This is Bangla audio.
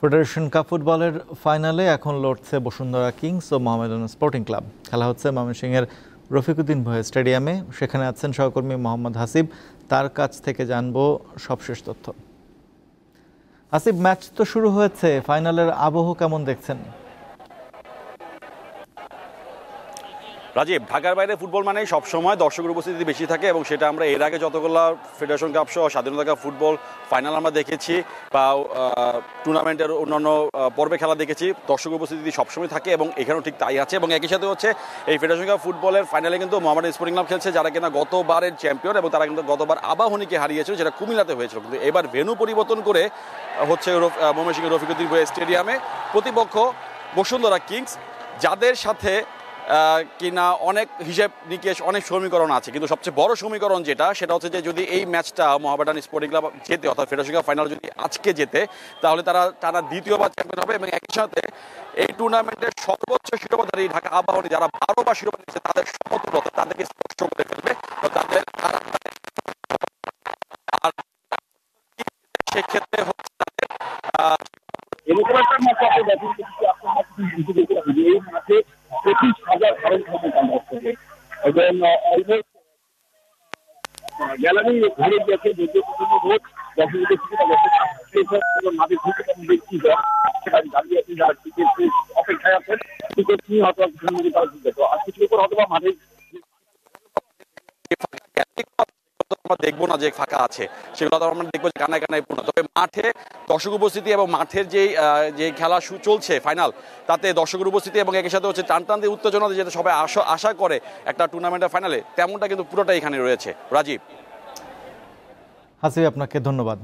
ফেডারেশন কাপ ফুটবলের ফাইনালে এখন লড়ছে বসুন্ধরা কিংস ও মোহামেডান স্পোর্টিং ক্লাব। খেলা হচ্ছে ময়মনসিংহের রফিকুদ্দিন ভূঁইয়া স্টেডিয়ামে। সেখানে আছেন সহকর্মী মোহাম্মদ হাসিব। তার কাছ থেকে জানবো সবশেষ তথ্য। হাসিব, ম্যাচ তো শুরু হয়েছে, ফাইনালের আবহ কেমন দেখছেন? রাজীব, ঢাকার বাইরে ফুটবল মানেই সবসময় দর্শকের উপস্থিতি বেশি থাকে এবং সেটা আমরা এর আগে যতগুলো ফেডারেশন কাপ সহ স্বাধীনতা কাপ ফুটবল ফাইনাল আমরা দেখেছি বা টুর্নামেন্টের অন্যান্য পর্বে খেলা দেখেছি, দর্শকের উপস্থিতি সবসময় থাকে এবং এখানেও ঠিক তাই আছে। এবং একই সাথে হচ্ছে এই ফেডারেশন কাপ ফুটবলের ফাইনালে কিন্তু মোহামেডান স্পোর্টিং ক্লাব খেলছে, যারা কিনা গতবারের চ্যাম্পিয়ন এবং তারা কিন্তু গতবার আবাহনীকে হারিয়েছিল, যেটা কুমিল্লাতে হয়েছিল। কিন্তু এবার ভেন্যু পরিবর্তন করে হচ্ছে ময়মনসিংহের রফিকুদ্দিন ভূঁইয়া স্টেডিয়ামে। প্রতিপক্ষ বসুন্ধরা কিংস, যাদের সাথে কিনা অনেক হিসেব নিকেশ, অনেক সমীকরণ আছে, কিন্তু সবচেয়ে বড় সমীকরণ সেটা হচ্ছে যে যদি এই ম্যাচটা মোহামেডান স্পোর্টিং ক্লাব জেতে, অর্থাৎ ফেডারেশন কাপ ফাইনাল যদি আজকে জেতে, তাহলে তারা দ্বিতীয়বার চ্যাম্পিয়ন হবে এবং একই সাথে এই টুর্নামেন্টের সর্বোচ্চ শিরোপাধারী ঢাকা আবাহনী, যারা 12 বার শিরোপা নিয়েছে, তাদের সমতুল্য, তাদেরকে স্পর্শ করে ফেলবে। তাদের আর সেক্ষেত্রে হচ্ছে গ্যালারি ঘুরে গেছে অপেক্ষায় আছেন টিকিট নিয়ে হয়তো আর কিছুর উপর হয়তো মাঠে দেখবো না যে ফাঁকা আছে, সেগুলো তো আমরা দেখবো যে কানায় কানায় পূর্ণ। তবে মাঠে দর্শক উপস্থিতি এবং মাঠের যে খেলা চলছে ফাইনাল, তাতে দর্শকের উপস্থিতি এবং একই সাথে হচ্ছে টান উত্তেজনা, যেটা সবাই আশা করে একটা টুর্নামেন্টের ফাইনালে, তেমনটা কিন্তু পুরোটা এখানে রয়েছে। রাজীব, হাসিব, আপনাকে ধন্যবাদ।